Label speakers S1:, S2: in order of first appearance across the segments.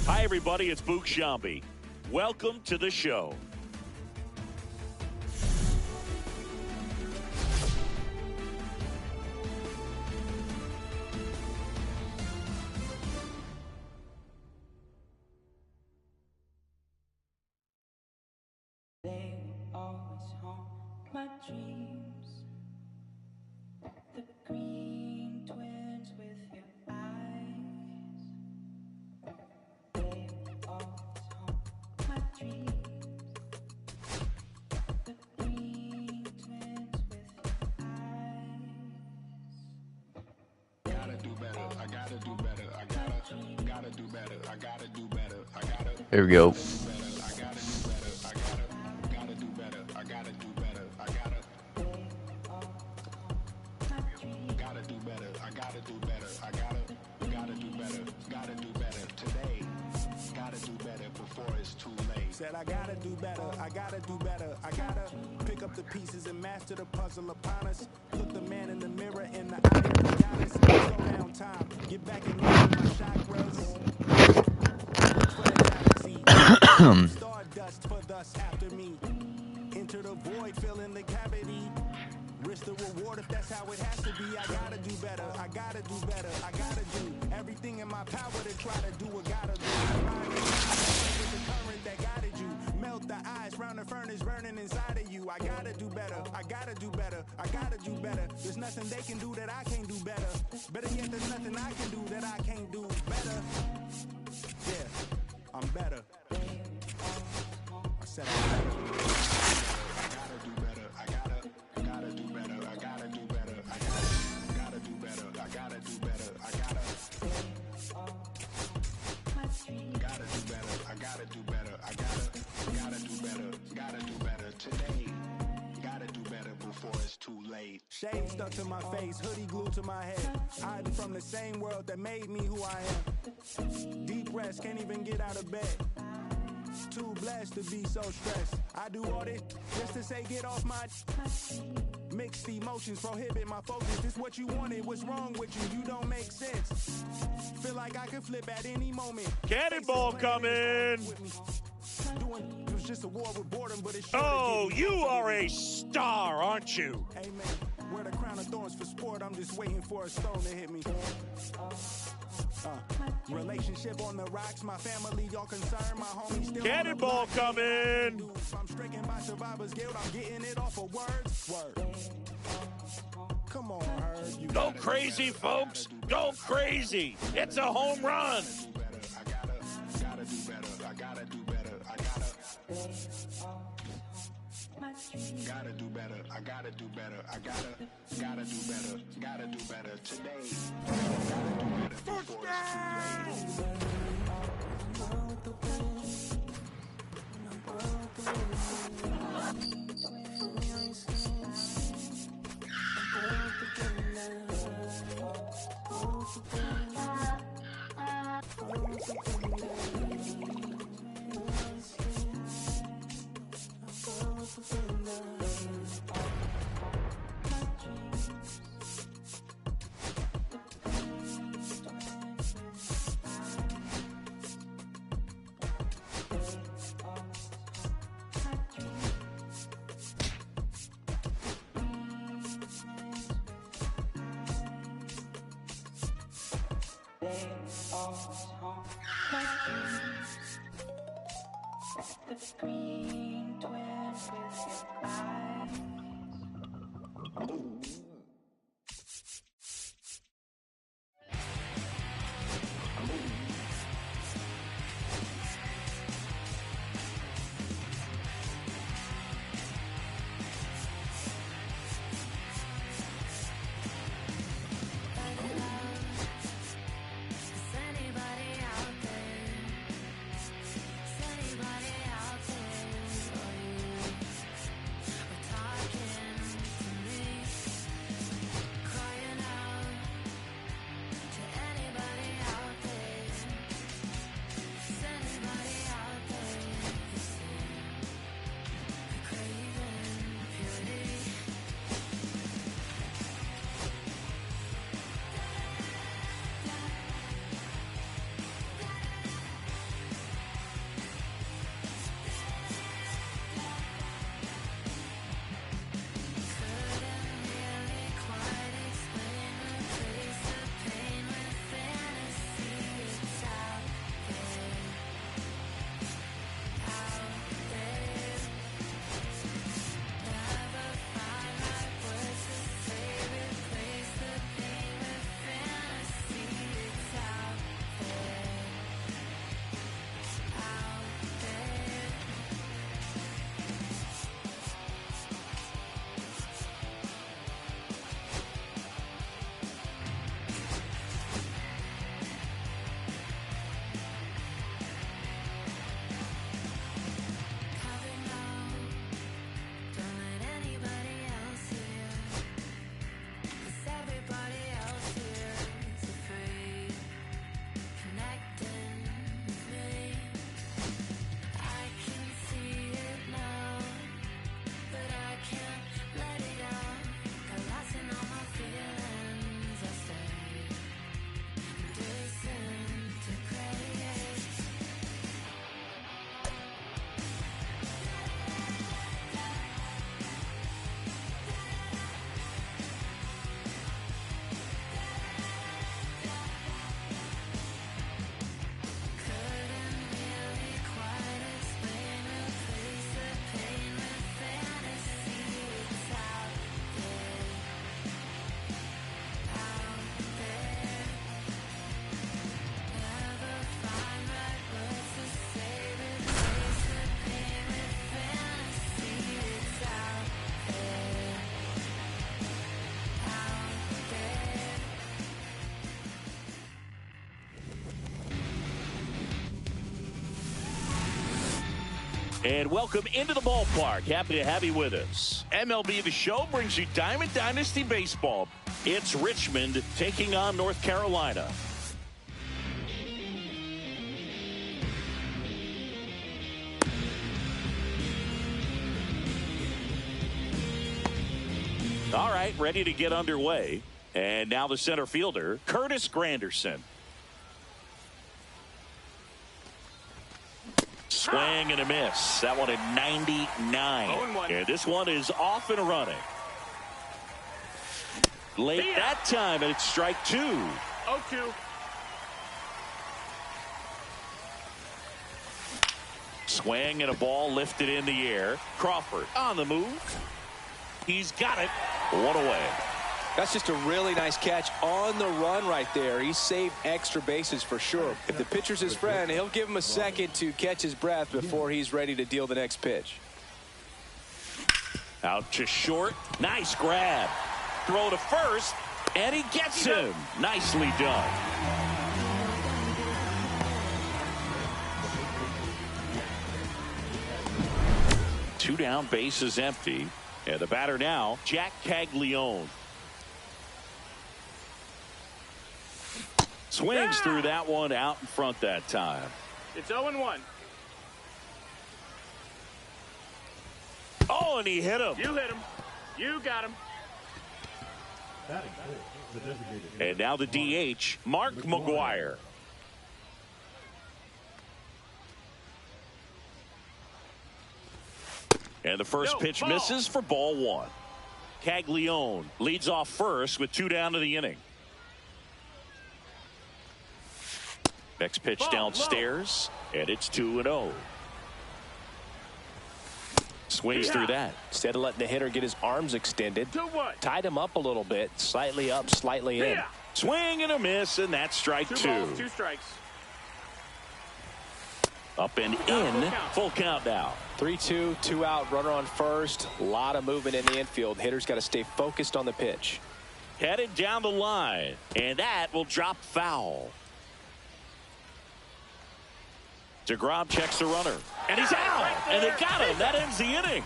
S1: Hi, everybody. It's Boog Sciambi. Welcome to the show.
S2: They will always haunt my dreams. The green twins with your eyes. They will always haunt my dreams. The green twins with your eyes.
S3: Gotta do better. I gotta do better. I gotta do better. I gotta do better. I gotta.
S4: Here we go.
S3: Said I gotta do better, I gotta do better, I gotta pick up the pieces and master the puzzle upon us. Look the man in the mirror in the eye and be honest. Slow down time, get back in line with my chakras. For the galaxy, stardust for thus after me. Enter the void, fill in the cavity. Risk the reward if that's how it has to be. I gotta do better, I gotta do better, I gotta do everything in my power to try to do what gotta do. The current that guided you, melt the ice round the furnace burning inside of you. I gotta do better, I gotta do better, I gotta do better. There's nothing they can do that I can't do better. Better yet, there's nothing I can do that I can't do better. Yeah, I'm better. I said I'm better. I gotta do better, I gotta do better, I gotta do better, I gotta do better, I gotta do better, I gotta do better, I gotta do better, I gotta do better, gotta do better today. Gotta do better before it's too late. Shade stuck to my face, hoodie glued to my head. Hiding from the same world that made me who I am. Deep rest, can't even get out of bed. Too blessed to be so stressed. I do all this just to say get off my. Mixed emotions prohibit my focus. This what you wanted, what's wrong with you? You don't make sense. Feel like I could flip at any moment.
S1: Cannonball coming.
S3: It was just a war with boredom, but it's
S1: Oh, you are a star, aren't you?
S3: Amen. Wear the crown of thorns for sport. I'm just waiting for a stone to hit me. Relationship on the rocks. My family all concerned. My homies still.
S1: Cannonball coming.
S3: I'm stricken by survivor's guilt. I'm getting it off of words. Word. Come on, Herb.
S1: Go crazy, folks. Go crazy. It's a home run.
S3: I gotta do better. I gotta do better. I gotta do better. I gotta do better. I gotta do better. Gotta do better today. Gotta do better before it's too late.
S2: They will always haunt my dreams. The green twins with your eyes.
S1: And welcome into the ballpark. Happy to have you with us. MLB The Show brings you Diamond Dynasty Baseball. It's Richmond taking on North Carolina. All right, ready to get underway. And now the center fielder, Curtis Granderson. Swing and a miss. That one at 99. And this one is off and running. Late that time, and it's strike 2.
S4: 0-2.
S1: Swing and a ball lifted in the air. Crawford on the move. He's got it. One away.
S5: That's just a really nice catch on the run right there. He saved extra bases for sure. If the pitcher's his friend, he'll give him a second to catch his breath before he's ready to deal the next pitch.
S1: Out to short. Nice grab. Throw to first, and he gets him. Nicely done. Two down, bases empty. And the batter now, Jack Caglione. Swings through that one out in front that time.
S4: It's 0-1.
S1: Oh, and he hit him.
S4: You hit him. You got him.
S1: And now the DH, Mark McGwire. And the first pitch misses for ball 1. Caglione leads off first with 2 down to the inning. Next pitch downstairs, and it's 2-0. Swings through that.
S5: Instead of letting the hitter get his arms extended, tied him up a little bit, slightly up, slightly in.
S1: Swing and a miss, and that's strike 2.
S4: 2 balls, 2 strikes.
S1: Up and in, full count now.
S5: 3-2, 2 out, runner on first. A lot of movement in the infield. Hitter's got to stay focused on the pitch.
S1: Headed down the line, and that will drop foul. DeGrom checks the runner, and he's out, and they got him. That ends the inning.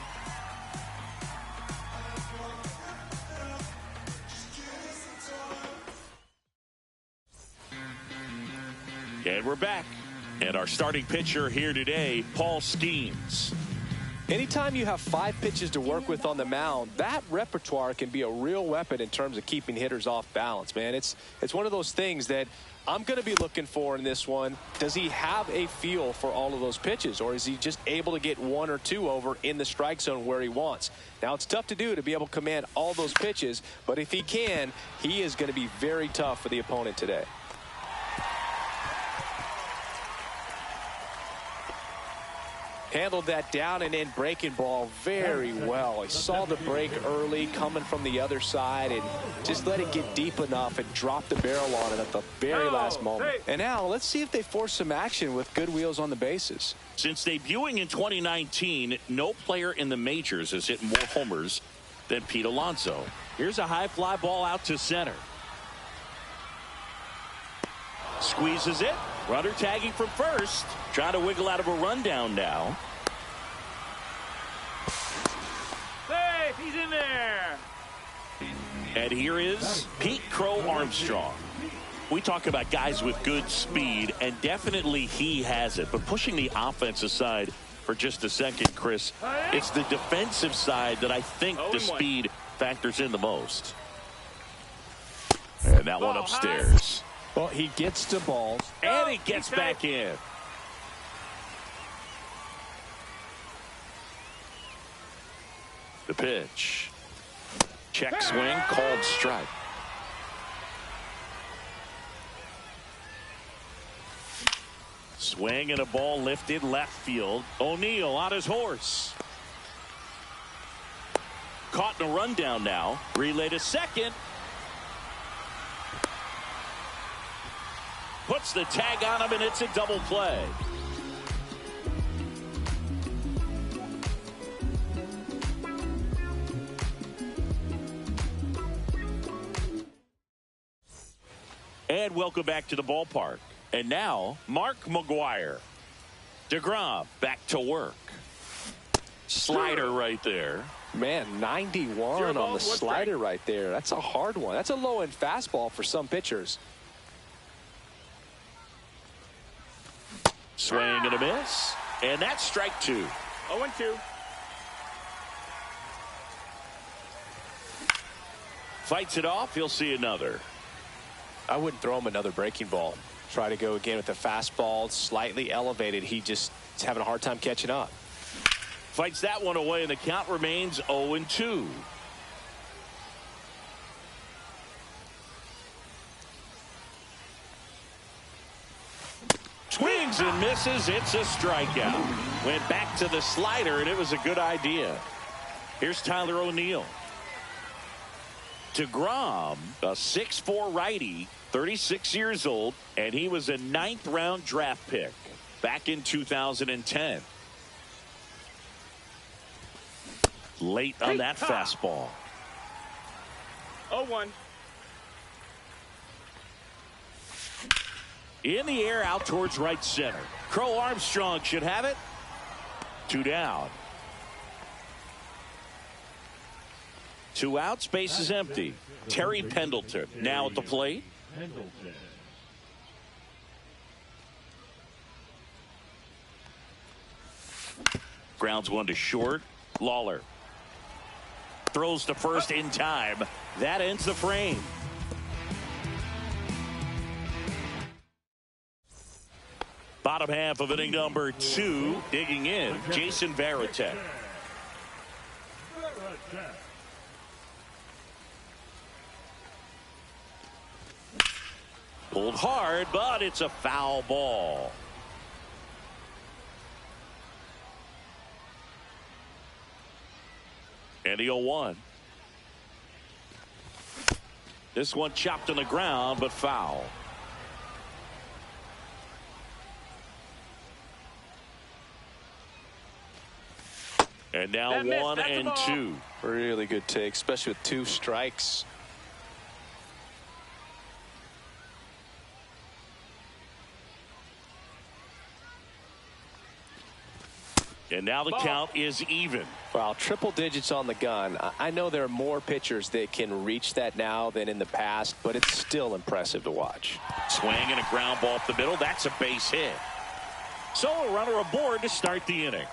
S1: And we're back. And our starting pitcher here today, Paul Skeens.
S5: Anytime you have 5 pitches to work with on the mound, that repertoire can be a real weapon in terms of keeping hitters off balance, man. It's one of those things that I'm going to be looking for in this one. Does he have a feel for all of those pitches, or is he just able to get 1 or 2 over in the strike zone where he wants? Now, it's tough to do to be able to command all those pitches, but if he can, he is going to be very tough for the opponent today. Handled that down and in breaking ball very well. He saw the break early coming from the other side and just let it get deep enough and drop the barrel on it at the very last moment. And now let's see if they force some action with good wheels on the bases.
S1: Since debuting in 2019, no player in the majors has hit more homers than Pete Alonso. Here's a high fly ball out to center. Squeezes it. Runner tagging from first. Trying to wiggle out of a rundown now.
S4: Hey, he's in there.
S1: And here is Pete Crow Armstrong. We talk about guys with good speed, and definitely he has it. But pushing the offensive side for just a second, Chris, it's the defensive side that I think the speed factors in the most. And that one upstairs.
S5: Well, he gets to balls.
S1: And he gets back in. The pitch. Check swing, called strike. Swing and a ball lifted left field. O'Neill on his horse. Caught in a rundown now. Relay to second. Puts the tag on him, and it's a double play. And welcome back to the ballpark. And now, Mark McGwire. DeGrom back to work. slider right there.
S5: Man, 91 on the slider right there. That's a hard one. That's a low-end fastball for some pitchers.
S1: Swing and a miss. And that's strike 2.
S4: 0-2.
S1: Fights it off. He'll see another.
S5: I wouldn't throw him another breaking ball. Try to go again with the fastball, slightly elevated. He just is having a hard time catching up.
S1: Fights that one away, and the count remains 0-2. Swings and misses. It's a strikeout. Went back to the slider, and it was a good idea. Here's Tyler O'Neill. DeGrom, a 6'4" righty, 36 years old, and he was a 9th-round draft pick back in 2010. Late on that fastball.
S4: 0-1.
S1: In the air, out towards right center. Crow Armstrong should have it. 2 down. 2 outs, base is empty. Terry Pendleton now at the plate. Grounds one to short. Lawler throws to first in time. That ends the frame. Bottom half of inning number 2. Digging in, Jason Varitek. Pulled hard, but it's a foul ball. And the 0-1. This one chopped on the ground, but foul. And now 1-2.
S5: Really good take, especially with 2 strikes.
S1: And now the count is even.
S5: Wow, triple digits on the gun. I know there are more pitchers that can reach that now than in the past, but it's still impressive to watch.
S1: Swing and a ground ball up the middle. That's a base hit. So a runner aboard to start the inning.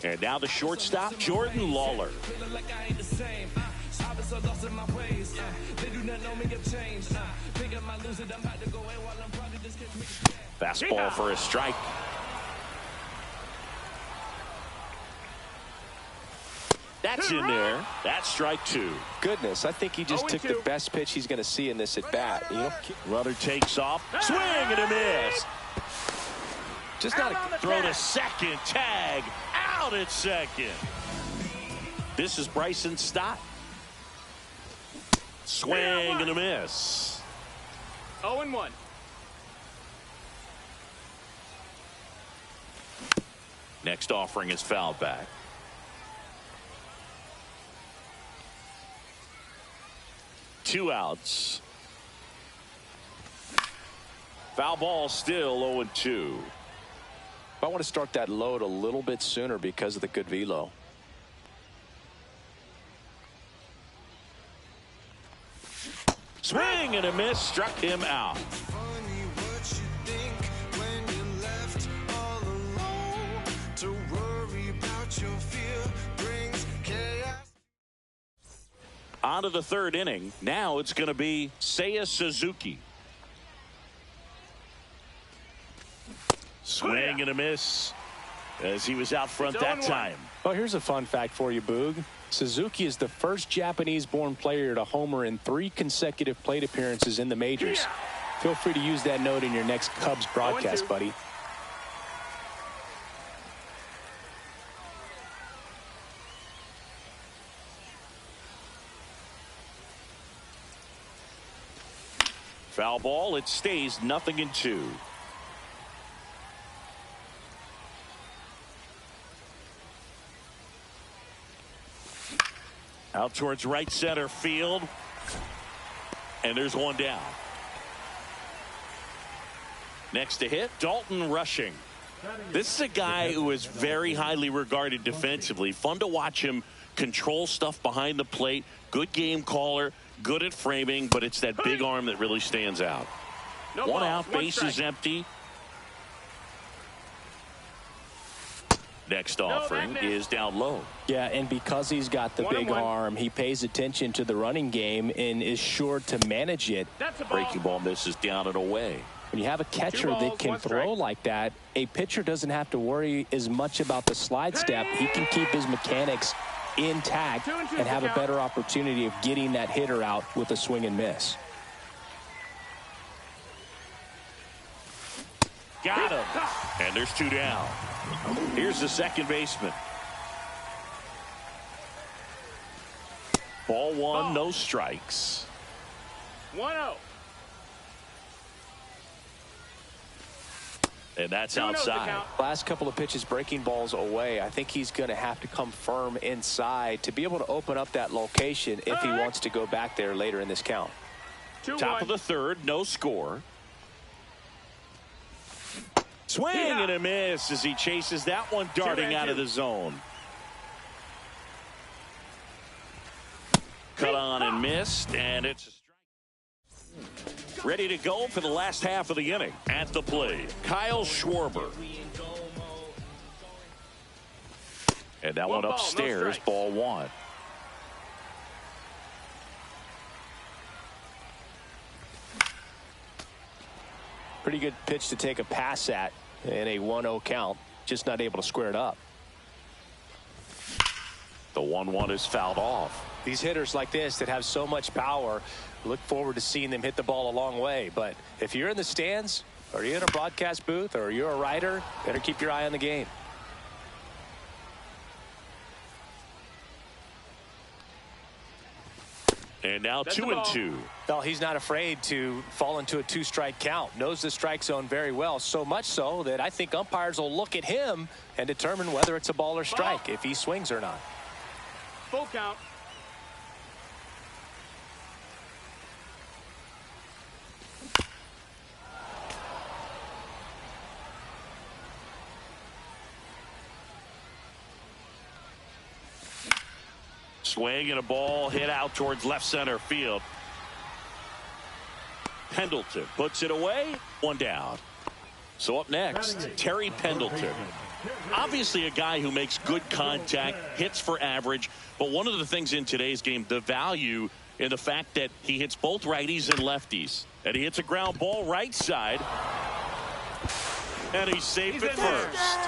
S1: And now the shortstop, Jordan Lawler. Fastball for a strike. That's in there. That's strike 2.
S5: Goodness, I think he just took the best pitch he's going to see in this at bat. You know,
S1: runner takes off. Swing and a miss.
S5: Just not a
S1: throw to second. Tag out at second. This is Bryson Stott. Swing and a miss.
S4: 0-1.
S1: Next offering is fouled back. Two outs. Foul ball, still 0-2.
S5: I want to start that load a little bit sooner because of the good velo.
S1: Swing and a miss, struck him out. On to the third inning. Now it's going to be Seiya Suzuki. Swing and a miss as he was out front that time.
S5: Well, here's a fun fact for you, Boog. Suzuki is the first Japanese-born player to homer in 3 consecutive plate appearances in the majors. Feel free to use that note in your next Cubs broadcast, buddy.
S1: Foul ball. It stays 0-2. Out towards right center field. And there's one down. Next to hit, Dalton Rushing. This is a guy who is very highly regarded defensively. Fun to watch him control stuff behind the plate. Good game caller, good at framing, but it's that big arm that really stands out.
S4: No
S1: One
S4: ball,
S1: out,
S4: one
S1: base
S4: strike.
S1: is empty. Next offering is down low.
S6: Yeah, and because he's got the big
S4: 1-1.
S6: arm, he pays attention to the running game and is sure to manage it.
S4: That's a ball.
S1: Breaking ball misses down and away.
S6: When you have a catcher
S4: balls,
S6: that can
S4: one
S6: throw
S4: strike.
S6: like that, a pitcher doesn't have to worry as much about the slide step. He can keep his mechanics intact
S4: 2-2
S6: and have a
S4: count.
S6: better opportunity of getting that hitter out with a swing and miss.
S1: Got him. And there's 2 down. Here's the second baseman. Ball 1, no strikes.
S4: 1-0.
S1: And that's
S4: 2-0 the
S1: outside.
S4: count.
S5: Last couple of pitches breaking balls away. I think he's going to have to come firm inside to be able to open up that location if he wants to go back there later in this count.
S4: 2-1.
S1: Top of the third, no score. Swing and a miss as he chases that one darting out of the zone. Cut on and missed, and it's a strike. Ready to go for the last half of the inning. At the plate, Kyle Schwarber. And that one
S4: ball, no
S1: upstairs,
S4: strikes.
S1: ball 1.
S5: Pretty good pitch to take a pass at in a 1-0 count. Just not able to square it up.
S1: The 1-1 is fouled off.
S5: These hitters like this that have so much power, look forward to seeing them hit the ball a long way. But if you're in the stands, or you're in a broadcast booth, or you're a writer, better keep your eye on the game.
S1: And now
S4: That's
S1: 2
S4: the
S1: and
S4: ball.
S1: 2.
S5: Well, he's not afraid to fall into a 2-strike count. Knows the strike zone very well, so much so that I think umpires will look at him and determine whether it's a ball or strike, if he swings or not.
S4: Full count.
S1: Swing and a ball hit out towards left center field. Pendleton puts it away. 1 down. So up next, Terry Pendleton. Obviously a guy who makes good contact, hits for average. But one of the things in today's game, the value in the fact that he hits both righties and lefties. And he hits a ground ball right side. And he's safe at first.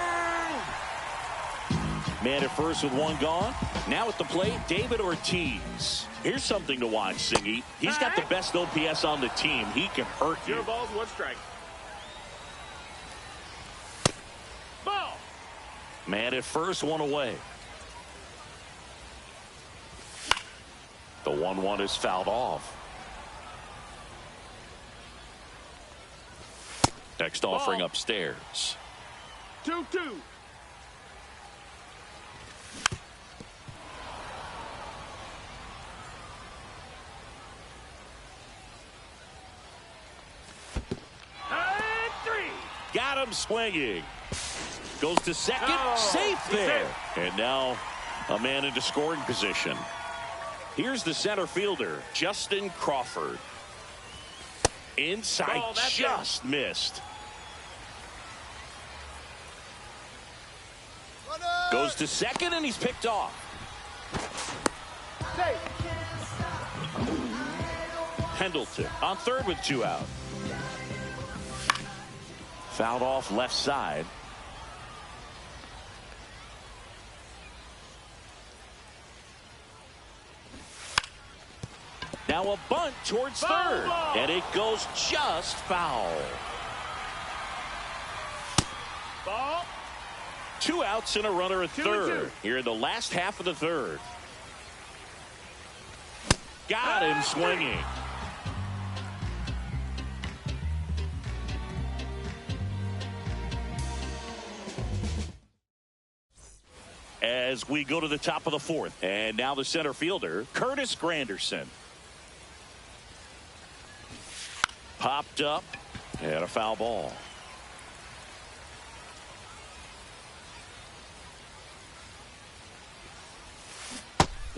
S1: Man at first with 1 gone. Now at the plate, David Ortiz. Here's something to watch, Singy. He's got the best OPS on the team. He can hurt
S4: 0
S1: you.
S4: balls, 1 strike. Ball.
S1: Man at first, 1 away. The 1-1 is fouled off. Next offering upstairs.
S4: 2-2. And 3.
S1: Got him swinging. Goes to second.
S4: Oh,
S1: Safe
S4: he's
S1: there. And now a man into scoring position. Here's the center fielder, Justin Crawford. Inside,
S4: Ball, that's
S1: just missed. Goes to second, and he's picked off. Pendleton on third with 2 out. Fouled off left side. Now a bunt towards third. And it goes just foul.
S4: Ball.
S1: 2 outs and a runner at
S4: 2 and
S1: third.
S4: 2.
S1: Here in the last half of the third. Got him swinging. As we go to the top of the fourth. And now the center fielder, Curtis Granderson. Popped up. And a foul ball.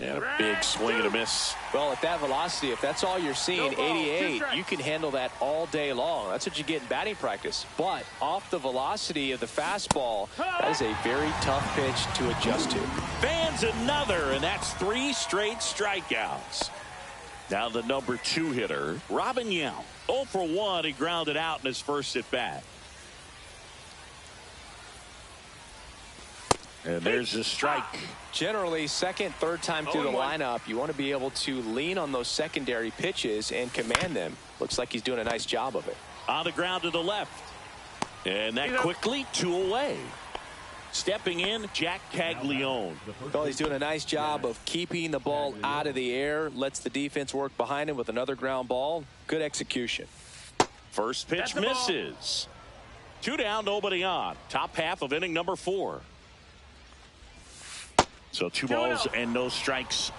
S1: And a big swing and a miss.
S5: Well, at that velocity, if that's all you're seeing,
S4: No ball,
S5: 88, you can handle that all day long. That's what you get in batting practice. But off the velocity of the fastball, that is a very tough pitch to adjust to.
S1: Fans another, and that's 3 straight strikeouts. Now the number 2 hitter, Robin Yount. 0 for 1. He grounded out in his first at bat. And there's a strike.
S5: Generally, second, third time through the lineup, you want to be able to lean on those secondary pitches and command them. Looks like he's doing a nice job of it.
S1: On the ground to the left. And that quickly 2 away. Stepping in, Jack Caglione.
S5: Well, he's doing a nice job of keeping the ball out of the air. Lets the defense work behind him with another ground ball. Good execution.
S1: First pitch misses. 2 down, nobody on. Top half of inning number 4. So 2 balls and no strikes.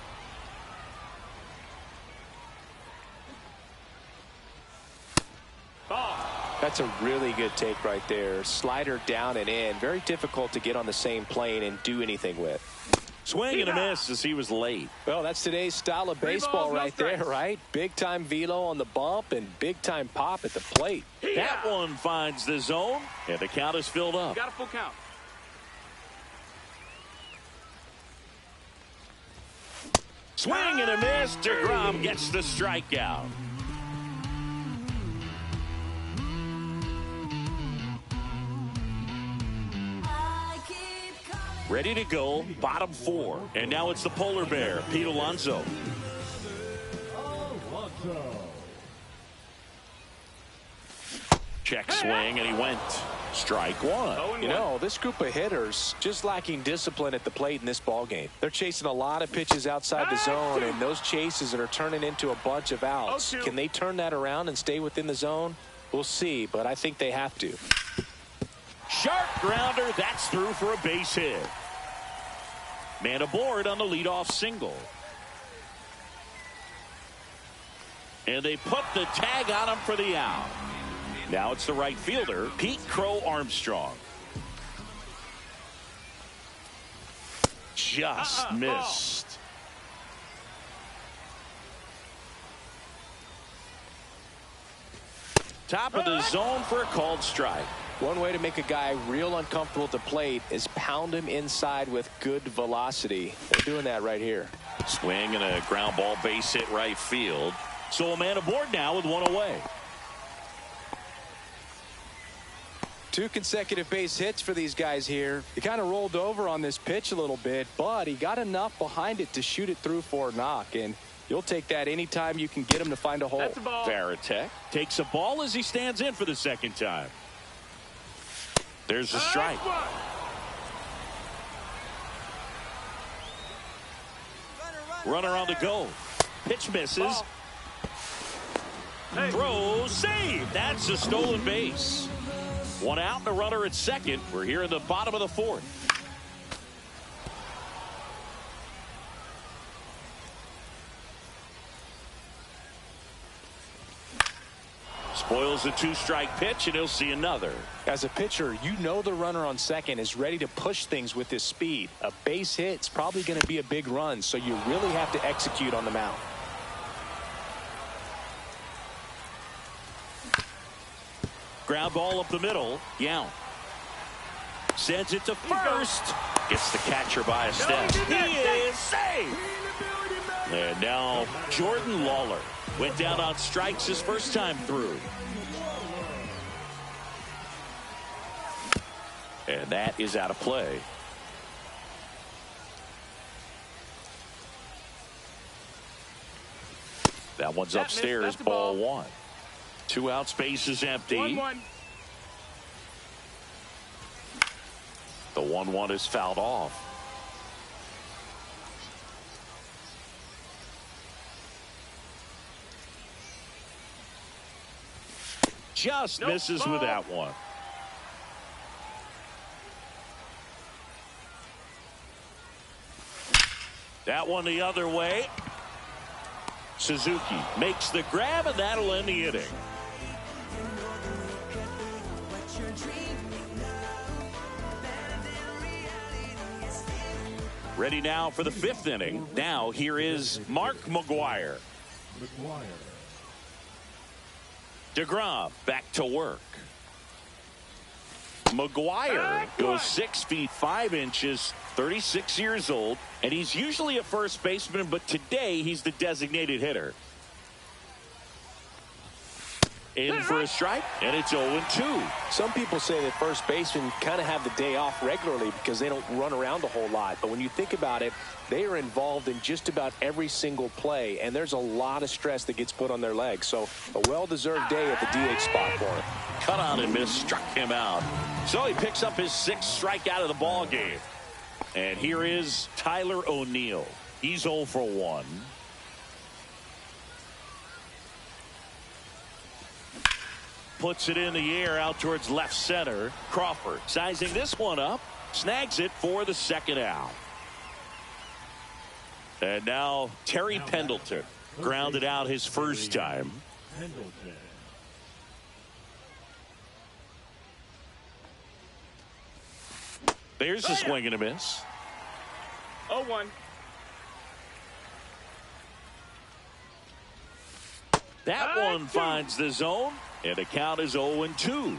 S5: That's a really good take right there. Slider down and in. Very difficult to get on the same plane and do anything with.
S1: Swing and a miss as he was late.
S5: Well, that's today's style of baseball right there, right? Big time velo on the bump and big time pop at the plate.
S1: That one finds the zone, and the count is filled up.
S4: Got a full count.
S1: Swing and a miss. DeGrom gets the strikeout. Ready to go, bottom 4. And now it's the polar bear, Pete Alonso. Check swing, and he went. Strike 1.
S5: You know, this group of hitters just lacking discipline at the plate in this ball game. They're chasing a lot of pitches outside the zone, and those chases are turning into a bunch of outs. Can they turn that around and stay within the zone? We'll see, but I think they have to.
S1: Sharp grounder. That's through for a base hit. Man aboard on the leadoff single. And they put the tag on him for the out. Now it's the right fielder, Pete Crow Armstrong. Just missed. Top of the zone for a called strike.
S5: One way to make a guy real uncomfortable at the plate is pound him inside with good velocity. They're doing that right here.
S1: Swing and a ground ball base hit right field. So a man aboard now with 1 away.
S5: 2 consecutive base hits for these guys here. He kind of rolled over on this pitch a little bit, but he got enough behind it to shoot it through for a knock, and you'll take that anytime you can get him to find a hole.
S4: That's a ball.
S1: Varitek takes a ball as he stands in for the second time. There's a strike. Runner on the go. Pitch misses. Throw, save. That's a stolen base. 1 out and a runner at second. We're here in the bottom of the 4th. Spoils a 2-strike pitch, and he'll see another.
S5: As a pitcher, you know the runner on second is ready to push things with his speed. A base hit's probably going to be a big run, so you really have to execute on the mound.
S1: Ground ball up the middle. Yount sends it to first. Gets the catcher by a step. He is safe. And now Jordan Lawler went down on strikes his first time through. And that is out of play. That one's upstairs, ball 1. 2 out, space is empty.
S4: 1-1.
S1: The 1-1 is fouled off. Just misses with that one. That one the other way. Suzuki makes the grab, and that'll end the inning. Ready now for the 5th inning. Now here is Mark McGwire. DeGrom back to work. McGwire goes 6 feet 5 inches, 36 years old, and he's usually a first baseman, but today he's the designated hitter. In for a strike, and it's 0-2.
S5: Some people say that first basemen kind of have the day off regularly because they don't run around a whole lot. But when you think about it, they are involved in just about every single play, and there's a lot of stress that gets put on their legs. So a well-deserved day at the DH spot for him.
S1: Cut on and miss, struck him out. So he picks up his 6th strikeout of the ball game. And here is Tyler O'Neill. He's 0 for 1. Puts it in the air out towards left center. Crawford sizing this one up. Snags it for the 2nd out. And now Terry Pendleton grounded out his first time. There's a swing and a miss.
S4: 0-1.
S1: That one finds the zone, and the count is 0-2.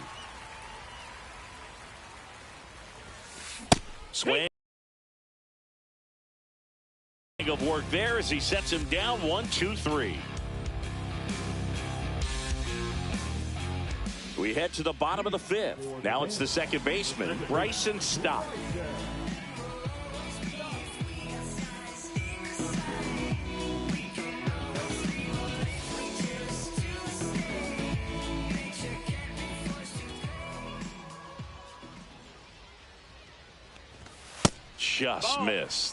S1: Swing of work there as he sets him down 1-2-3. We head to the bottom of the 5th. Now it's the second baseman, Bryson Stott. Just missed.